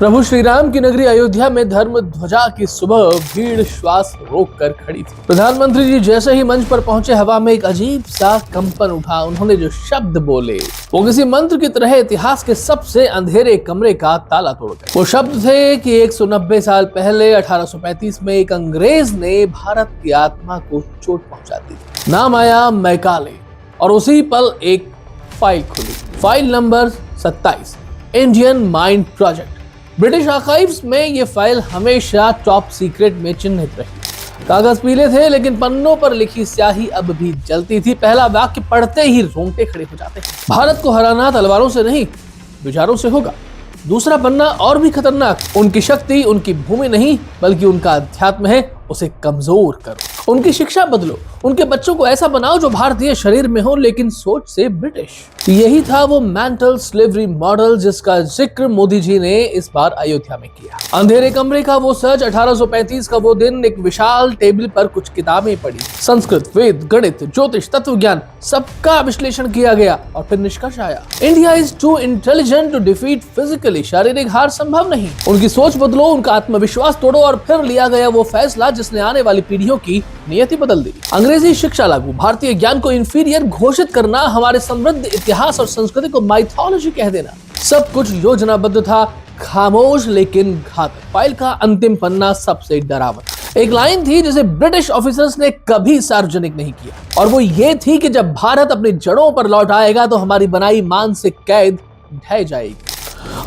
प्रभु श्री राम की नगरी अयोध्या में धर्म ध्वजा की सुबह भीड़ श्वास रोककर खड़ी थी। प्रधानमंत्री जी जैसे ही मंच पर पहुंचे, हवा में एक अजीब सा कंपन उठा। उन्होंने जो शब्द बोले वो किसी मंत्र की तरह इतिहास के सबसे अंधेरे कमरे का ताला तोड़ गए। वो शब्द थे कि 190 साल पहले 1835 में एक अंग्रेज ने भारत की आत्मा को चोट पहुंचा दी। नाम आया मैकाले और उसी पल एक फाइल खुली। File number 27, Indian mind project. British archives में ये फाइल हमेशा टॉप सीक्रेट में चिन्हित रही। कागज पीले थे लेकिन पन्नों पर लिखी स्याही अब भी जलती थी। पहला वाक्य पढ़ते ही रोंगटे खड़े हो जाते। भारत को हराना तलवारों से नहीं, विचारों से होगा। दूसरा पन्ना और भी खतरनाक। उनकी शक्ति उनकी भूमि नहीं बल्कि उनका अध्यात्म है, उसे कमजोर करो। उनकी शिक्षा बदलो, उनके बच्चों को ऐसा बनाओ जो भारतीय शरीर में हो लेकिन सोच से ब्रिटिश। यही था वो मेंटल स्लेवरी मॉडल जिसका जिक्र मोदी जी ने इस बार अयोध्या में किया। अंधेरे कमरे का वो सच, 1835 का वो दिन, एक विशाल टेबल पर कुछ किताबें पड़ी। संस्कृत, वेद, गणित, ज्योतिष, तत्व ज्ञान, सबका विश्लेषण किया गया और फिर निष्कर्ष आया, India is too intelligent to defeat physically. शारीरिक हार संभव नहीं। उनकी सोच बदलो, उनका आत्मविश्वास तोड़ो और फिर लिया गया वो फैसला जिसने आने वाली पीढ़ियों की नियति बदल दी। अंग्रेजी शिक्षा लागू, भारतीय ज्ञान को इंफीरियर घोषित करना, हमारे समृद्ध इतिहास और संस्कृति को माइथोलॉजी कह देना, सब कुछ योजनाबद्ध था, खामोश लेकिन घातक। फाइल का अंतिम पन्ना सबसे डरावना। एक लाइन थी जिसे ब्रिटिश ऑफिसर्स ने कभी सार्वजनिक नहीं किया और वो ये थी कि जब भारत अपनी जड़ों पर लौट आएगा तो हमारी बनाई मानसिक कैद ढह जाएगी।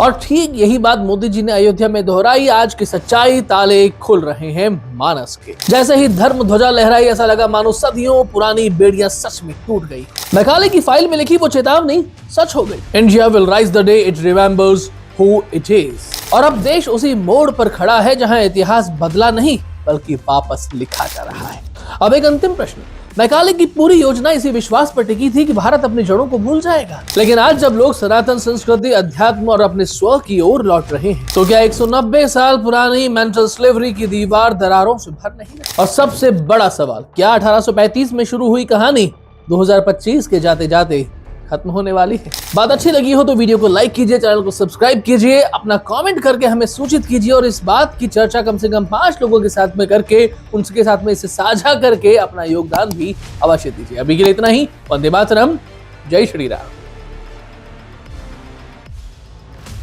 और ठीक यही बात मोदी जी ने अयोध्या में दोहराई। आज की सच्चाई, ताले खुल रहे हैं मानस के। जैसे ही धर्म ध्वजा लहराई, ऐसा लगा मानो सदियों पुरानी बेड़ियां सच में टूट गई। मैकाले की फाइल में लिखी वो चेतावनी सच हो गई। India will rise the day it remembers who it is. और अब देश उसी मोड़ पर खड़ा है जहां इतिहास बदला नहीं बल्कि वापस लिखा जा रहा है। अब एक अंतिम प्रश्न, मैकाले की पूरी योजना इसी विश्वास पर टिकी थी कि भारत अपनी जड़ों को भूल जाएगा। लेकिन आज जब लोग सनातन संस्कृति, अध्यात्म और अपने स्व की ओर लौट रहे हैं तो क्या 190 साल पुरानी मेंटल स्लेवरी की दीवार दरारों से भर नहीं है? और सबसे बड़ा सवाल, क्या 1835 में शुरू हुई कहानी 2025 के जाते जाते खत्म होने वाली है? बात अच्छी लगी हो तो वीडियो को लाइक कीजिए, चैनल को सब्सक्राइब कीजिए, अपना कमेंट करके हमें सूचित कीजिए और इस बात की चर्चा कम से कम 5 लोगों के साथ में करके, उनके साथ में इसे साझा करके अपना योगदान भी अवश्य दीजिए। अभी के लिए इतना ही। वंदे मातरम, जय श्री राम।